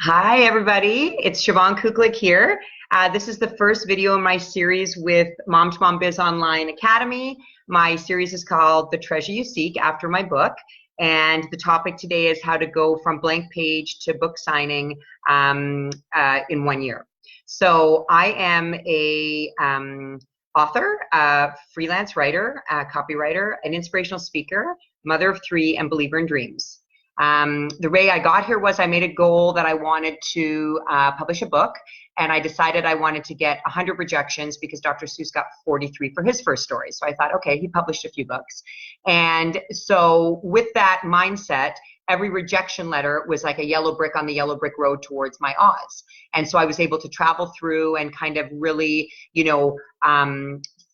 Hi, everybody. It's Siobhan Kukolic here. This is the first video in my series with Mom to Mom Biz Online Academy. My series is called The Treasure You Seek, after my book. And the topic today is how to go from blank page to book signing in 1 year. So I am a author, freelance writer, copywriter, an inspirational speaker, mother of three, and believer in dreams. The way I got here was I made a goal that I wanted to publish a book, and I decided I wanted to get 100 rejections because Dr. Seuss got 43 for his first story. So I thought, okay, he published a few books. And so with that mindset, every rejection letter was like a yellow brick on the yellow brick road towards my Oz. And so I was able to travel through and kind of really,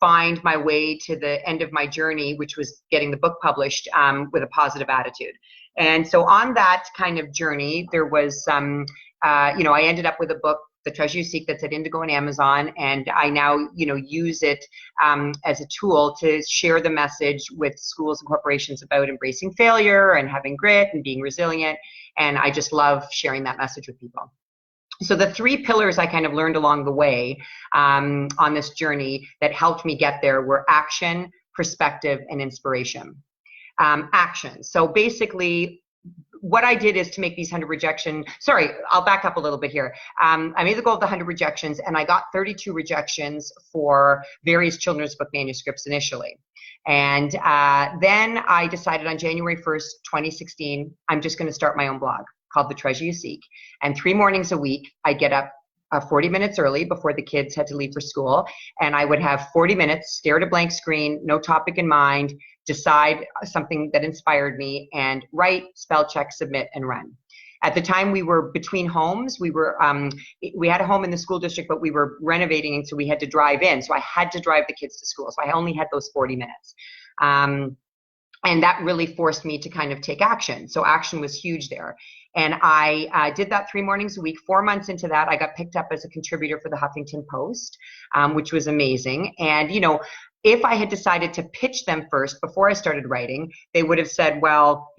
find my way to the end of my journey, which was getting the book published with a positive attitude. And so on that kind of journey, there was I ended up with a book, The Treasure You Seek, that's at Indigo and Amazon, and I now, use it as a tool to share the message with schools and corporations about embracing failure and having grit and being resilient. And I just love sharing that message with people. So the three pillars I kind of learned along the way on this journey that helped me get there were action, perspective, and inspiration. Action. So basically, what I did is to make these 100 rejections. Sorry, I'll back up a little bit here. I made the goal of the 100 rejections, and I got 32 rejections for various children's book manuscripts initially. And then I decided on January 1st, 2016, I'm just going to start my own blog called The Treasure You Seek. And 3 mornings a week, I'd get up 40 minutes early before the kids had to leave for school. And I would have 40 minutes, stare at a blank screen, no topic in mind, decide something that inspired me, and write, spell check, submit, and run. At the time, we were between homes. We had a home in the school district, but we were renovating, and so we had to drive in. So I had to drive the kids to school. So I only had those 40 minutes. And that really forced me to kind of take action. So action was huge there. And I did that 3 mornings a week. 4 months into that, I got picked up as a contributor for the Huffington Post, which was amazing. And, if I had decided to pitch them first before I started writing, they would have said, well,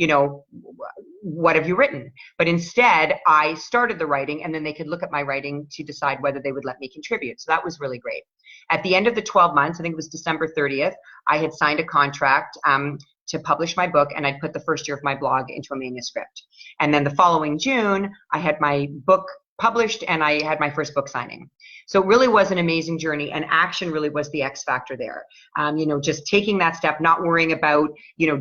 what have you written? But instead, I started the writing, and then they could look at my writing to decide whether they would let me contribute. So that was really great. At the end of the 12 months, I think it was December 30th, I had signed a contract to publish my book, and I'd put the first year of my blog into a manuscript. And then the following June, I had my book published, and I had my first book signing. So it really was an amazing journey, and action really was the X factor there. Just taking that step, not worrying about,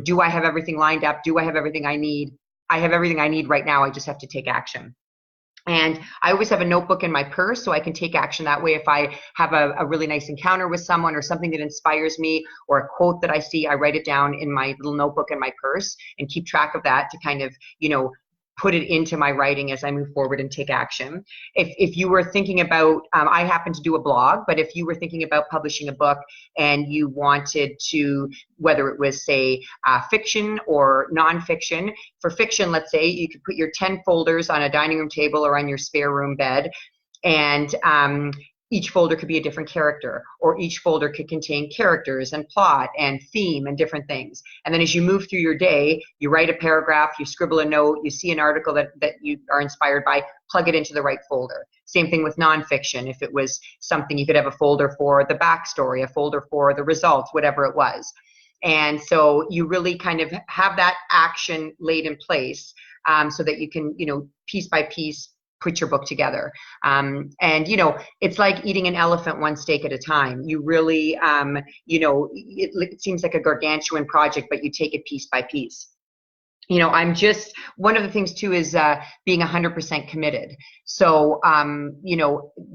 do I have everything lined up? Do I have everything I need? I have everything I need right now. I just have to take action. And I always have a notebook in my purse so I can take action that way. If I have a really nice encounter with someone or something that inspires me or a quote that I see, I write it down in my little notebook in my purse and keep track of that to kind of, put it into my writing as I move forward and take action. If you were thinking about, I happen to do a blog, but if you were thinking about publishing a book and you wanted to, whether it was say fiction or nonfiction, for fiction, let's say you could put your 10 folders on a dining room table or on your spare room bed, and each folder could be a different character, or each folder could contain characters and plot and theme and different things. And then as you move through your day, you write a paragraph, you scribble a note, you see an article that you are inspired by, plug it into the right folder. Same thing with nonfiction. If it was something, you could have a folder for the backstory, a folder for the results, whatever it was. And so you really kind of have that action laid in place so that you can, piece by piece, put your book together. And, it's like eating an elephant one steak at a time. You really, it seems like a gargantuan project, but you take it piece by piece. One of the things too is being 100% committed. So,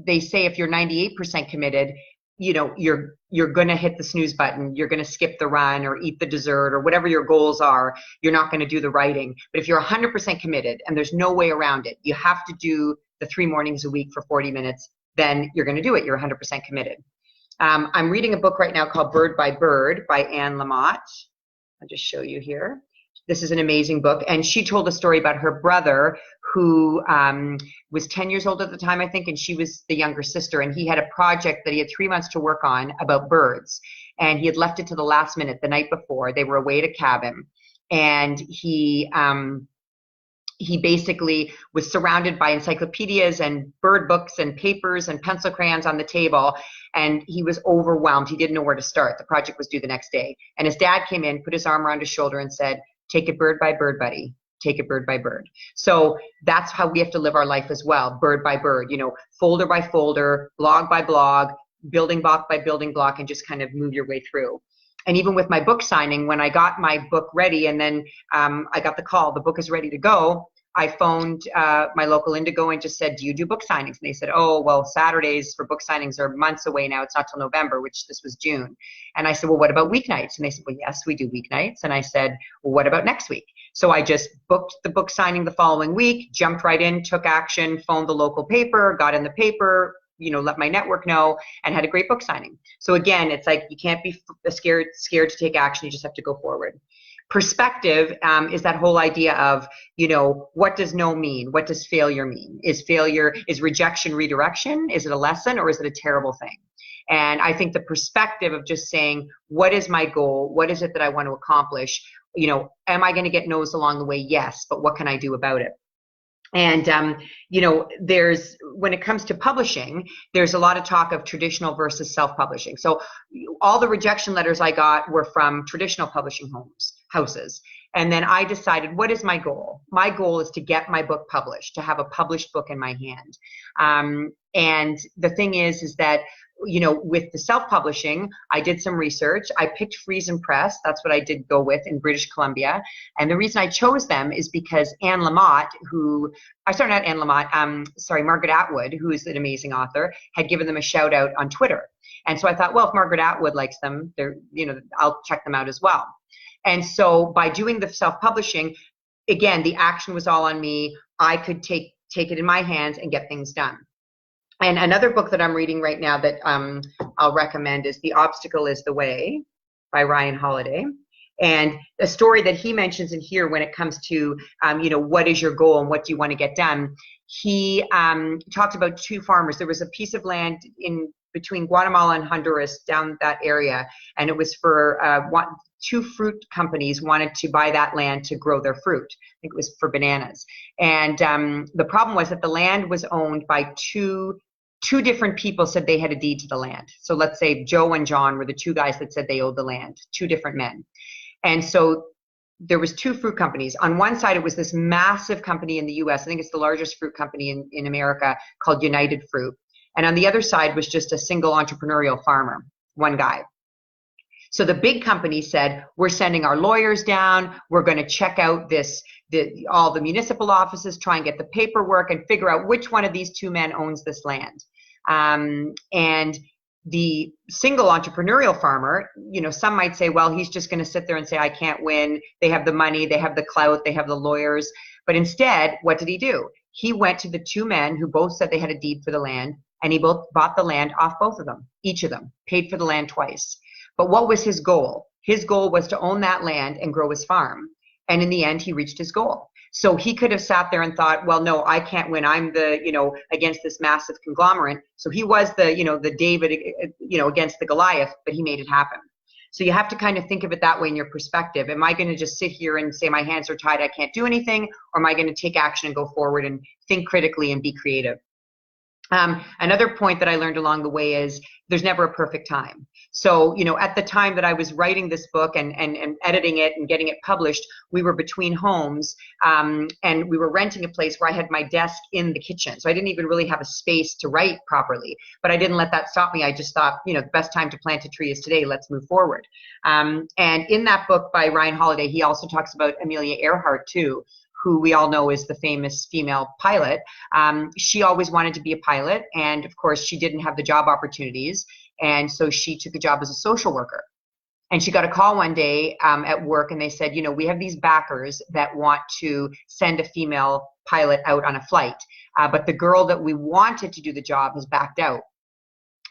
they say if you're 98% committed, you're going to hit the snooze button, you're going to skip the run or eat the dessert or whatever your goals are, you're not going to do the writing. But if you're 100% committed and there's no way around it, you have to do the 3 mornings a week for 40 minutes, then you're going to do it. You're 100% committed. I'm reading a book right now called Bird by Bird by Anne Lamott. I'll just show you here. This is an amazing book. And she told a story about her brother who was 10 years old at the time, I think, and she was the younger sister. And he had a project that he had 3 months to work on about birds. And he had left it to the last minute the night before. They were away at a cabin. And he he basically was surrounded by encyclopedias and bird books and papers and pencil crayons on the table, and he was overwhelmed. He didn't know where to start. The project was due the next day. And his dad came in, put his arm around his shoulder and said, "Take it bird by bird, buddy. Take it bird by bird." So that's how we have to live our life as well, bird by bird, folder by folder, blog by blog, building block by building block, and just kind of move your way through. And even with my book signing, when I got my book ready, and then I got the call, the book is ready to go, I phoned my local Indigo and just said, "Do you do book signings?" And they said, "Oh, well, Saturdays for book signings are months away now. It's not till November," which this was June. And I said, "Well, what about weeknights?" And they said, "Well, yes, we do weeknights." And I said, "Well, what about next week?" So I just booked the book signing the following week, jumped right in, took action, phoned the local paper, got in the paper, let my network know, and had a great book signing. So again, it's like you can't be scared to take action. You just have to go forward. Perspective is that whole idea of, what does no mean? What does failure mean? Is rejection redirection? Is it a lesson, or is it a terrible thing? And I think the perspective of just saying, what is my goal? What is it that I want to accomplish? Am I going to get no's along the way? Yes, but what can I do about it? And, when it comes to publishing, there's a lot of talk of traditional versus self-publishing. So all the rejection letters I got were from traditional publishing houses. And then I decided, what is my goal? My goal is to get my book published, to have a published book in my hand. And the thing is that, with the self-publishing, I did some research. I picked Friesen Press. That's what I did go with in British Columbia. And the reason I chose them is because Margaret Atwood, who is an amazing author, had given them a shout out on Twitter. And so I thought, well, if Margaret Atwood likes them, I'll check them out as well. And so by doing the self-publishing, again, the action was all on me. I could take it in my hands and get things done. And another book that I'm reading right now that I'll recommend is The Obstacle is the Way by Ryan Holiday. And a story that he mentions in here when it comes to, what is your goal and what do you want to get done? He talked about two farmers. There was a piece of land in between Guatemala and Honduras down that area, and it was for two fruit companies wanted to buy that land to grow their fruit. I think it was for bananas. And the problem was that the land was owned by two different people said they had a deed to the land. So let's say Joe and John were the two guys that said they owed the land, two different men. And so there was two fruit companies. On one side, it was this massive company in the US. I think it's the largest fruit company in America called United Fruit. And on the other side was just a single entrepreneurial farmer, one guy. So the big company said, we're sending our lawyers down. We're going to check out all the municipal offices, try and get the paperwork and figure out which one of these two men owns this land. And the single entrepreneurial farmer, some might say, well, he's just going to sit there and say, I can't win. They have the money, they have the clout, they have the lawyers. But instead, what did he do? He went to the two men who both said they had a deed for the land, and he both bought the land off both of them, each of them, paid for the land twice. But what was his goal? His goal was to own that land and grow his farm. And in the end, he reached his goal. So he could have sat there and thought, well, no, I can't win. I'm against this massive conglomerate. So he was the David, against the Goliath, but he made it happen. So you have to kind of think of it that way in your perspective. Am I going to just sit here and say my hands are tied, I can't do anything? Or am I going to take action and go forward and think critically and be creative? Another point that I learned along the way is there's never a perfect time. So, at the time that I was writing this book and editing it and getting it published, we were between homes, and we were renting a place where I had my desk in the kitchen. So I didn't even really have a space to write properly, but I didn't let that stop me. I just thought, the best time to plant a tree is today. Let's move forward. And in that book by Ryan Holiday, he also talks about Amelia Earhart too, who we all know is the famous female pilot. She always wanted to be a pilot, and of course she didn't have the job opportunities, and so she took a job as a social worker. And she got a call one day at work, and they said, we have these backers that want to send a female pilot out on a flight, but the girl that we wanted to do the job has backed out.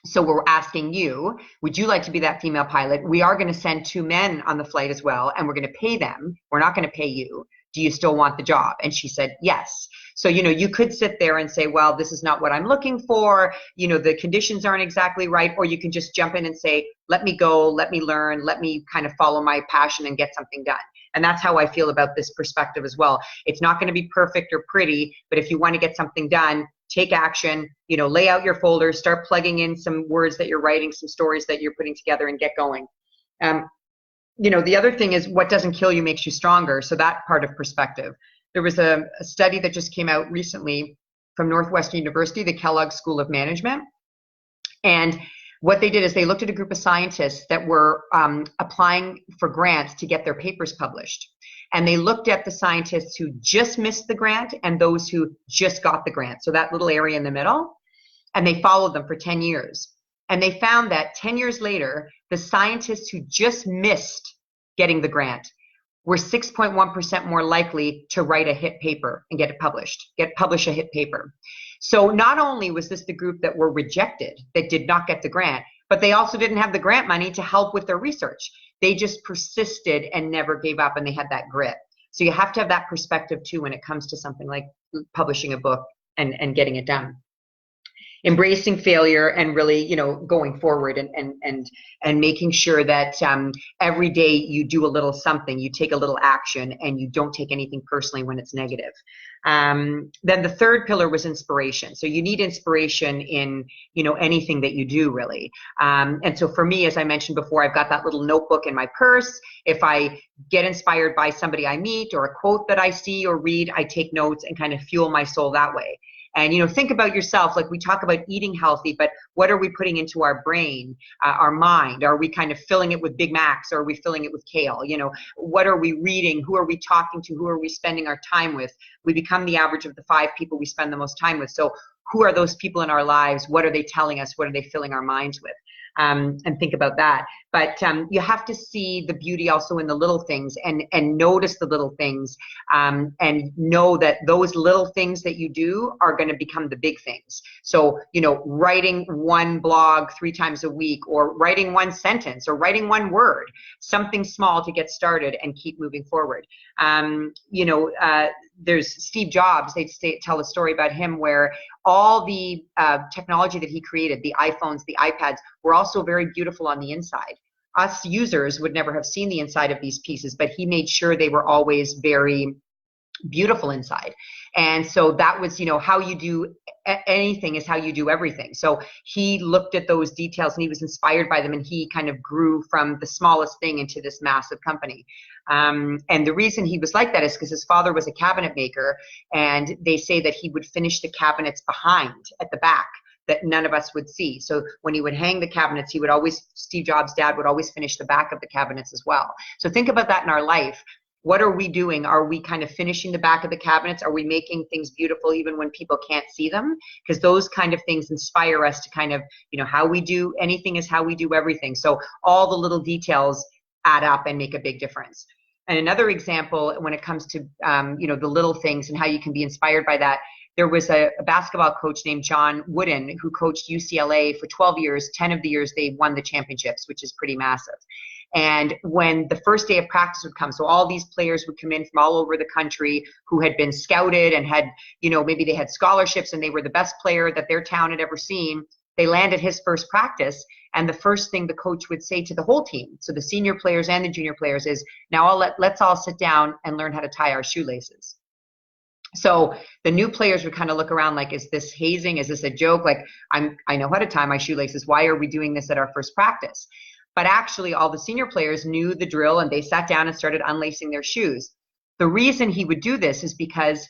So we're asking you, would you like to be that female pilot? We are going to send two men on the flight as well, and we're going to pay them. We're not going to pay you. Do you still want the job? And she said, yes. So, you could sit there and say, well, this is not what I'm looking for. The conditions aren't exactly right. Or you can just jump in and say, let me go, let me learn, let me kind of follow my passion and get something done. And that's how I feel about this perspective as well. It's not going to be perfect or pretty, but if you want to get something done, take action, lay out your folders, start plugging in some words that you're writing, some stories that you're putting together, and get going. The other thing is what doesn't kill you makes you stronger. So that part of perspective. There was a study that just came out recently from Northwestern University, the Kellogg School of Management. And what they did is they looked at a group of scientists that were applying for grants to get their papers published. And they looked at the scientists who just missed the grant and those who just got the grant. So that little area in the middle. And they followed them for 10 years. And they found that 10 years later, the scientists who just missed getting the grant were 6.1% more likely to write a hit paper and get it published, publish a hit paper. So not only was this the group that were rejected, that did not get the grant, but they also didn't have the grant money to help with their research. They just persisted and never gave up, and they had that grit. So you have to have that perspective too when it comes to something like publishing a book and getting it done. Embracing failure and really, going forward and making sure that every day you do a little something, you take a little action, and you don't take anything personally when it's negative. Then the third pillar was inspiration. So you need inspiration in, anything that you do really. And so for me, as I mentioned before, I've got that little notebook in my purse. If I get inspired by somebody I meet or a quote that I see or read, I take notes and kind of fuel my soul that way. And, think about yourself, like we talk about eating healthy, but what are we putting into our brain, our mind? Are we kind of filling it with Big Macs, or are we filling it with kale? What are we reading? Who are we talking to? Who are we spending our time with? We become the average of the 5 people we spend the most time with. So who are those people in our lives? What are they telling us? What are they filling our minds with? And think about that. But you have to see the beauty also in the little things and notice the little things and know that those little things that you do are going to become the big things. So, writing one blog 3 times a week, or writing one sentence, or writing one word, something small to get started and keep moving forward. There's Steve Jobs. They tell a story about him where all the technology that he created, the iPhones, the iPads, were also very beautiful on the inside. Us users would never have seen the inside of these pieces, but he made sure they were always very beautiful inside. And so that was, how you do anything is how you do everything. So he looked at those details and he was inspired by them, and he kind of grew from the smallest thing into this massive company. And the reason he was like that is because his father was a cabinet maker, and they say that he would finish the cabinets behind at the back that none of us would see. So when he would hang the cabinets, Steve Jobs' dad would always finish the back of the cabinets as well. So think about that in our life. What are we doing? Are we kind of finishing the back of the cabinets? Are we making things beautiful even when people can't see them? Because those kind of things inspire us to kind of, how we do anything is how we do everything. So all the little details add up and make a big difference. And another example when it comes to, the little things and how you can be inspired by that, there was a basketball coach named John Wooden who coached UCLA for 12 years. 10 of the years they won the championships, which is pretty massive. And when the first day of practice would come, so all these players would come in from all over the country who had been scouted and had, maybe they had scholarships and they were the best player that their town had ever seen. They landed his first practice, and the first thing the coach would say to the whole team, so the senior players and the junior players, is, now let's all sit down and learn how to tie our shoelaces. So the new players would kind of look around like, is this hazing? Is this a joke? Like, I know how to tie my shoelaces. Why are we doing this at our first practice? But actually, all the senior players knew the drill, and they sat down and started unlacing their shoes. The reason he would do this is because,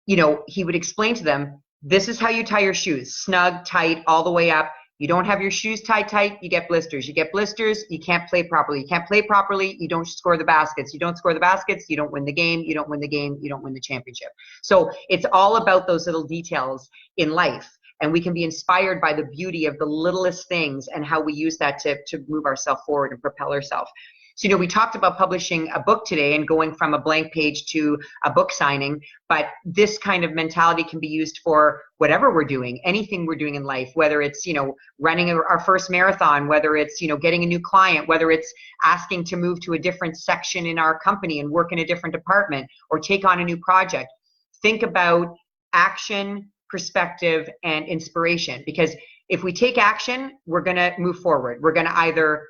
he would explain to them, this is how you tie your shoes, snug, tight, all the way up. You don't have your shoes tied tight, you get blisters. You get blisters, you can't play properly. You can't play properly, you don't score the baskets. You don't score the baskets, you don't win the game. You don't win the game, you don't win the championship. So it's all about those little details in life. And we can be inspired by the beauty of the littlest things and how we use that to move ourselves forward and propel ourselves. So, we talked about publishing a book today and going from a blank page to a book signing, but this kind of mentality can be used for whatever we're doing, anything we're doing in life, whether it's, running our first marathon, whether it's, getting a new client, whether it's asking to move to a different section in our company and work in a different department or take on a new project. Think about action, perspective, and inspiration, because if we take action, we're going to move forward. We're going to either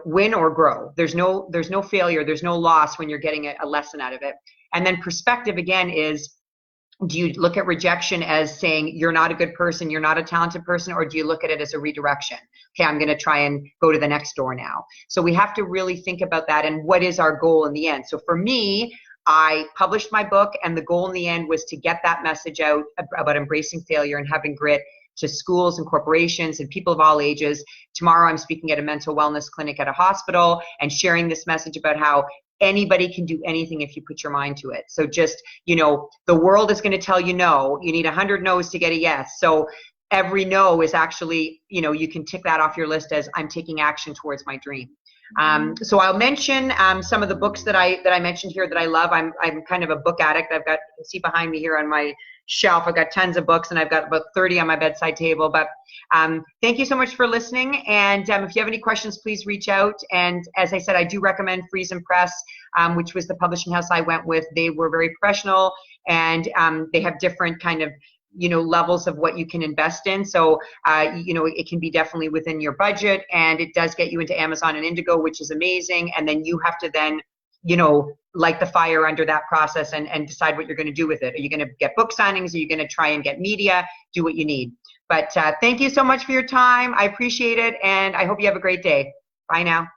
win or grow. There's no failure. There's no loss when you're getting a lesson out of it. And then perspective again is, do you look at rejection as saying you're not a good person, you're not a talented person, or do you look at it as a redirection? Okay, I'm going to try and go to the next door now. So we have to really think about that and what is our goal in the end. So for me, I published my book, and the goal in the end was to get that message out about embracing failure and having grit to schools and corporations and people of all ages. Tomorrow I'm speaking at a mental wellness clinic at a hospital and sharing this message about how anybody can do anything if you put your mind to it. So just, the world is going to tell you no. You need 100 no's to get a yes. So every no is actually, you can tick that off your list as I'm taking action towards my dream. So I'll mention some of the books that I mentioned here that I love. I'm kind of a book addict. You can see behind me here on my shelf, I've got tons of books, and I've got about 30 on my bedside table. But thank you so much for listening. And if you have any questions, please reach out. And as I said, I do recommend Friesen Press, which was the publishing house I went with. They were very professional, and they have different kind of levels of what you can invest in. So, it can be definitely within your budget, and it does get you into Amazon and Indigo, which is amazing. And then you have to then, light the fire under that process and decide what you're going to do with it. Are you going to get book signings? Are you going to try and get media? Do what you need. But thank you so much for your time. I appreciate it. And I hope you have a great day. Bye now.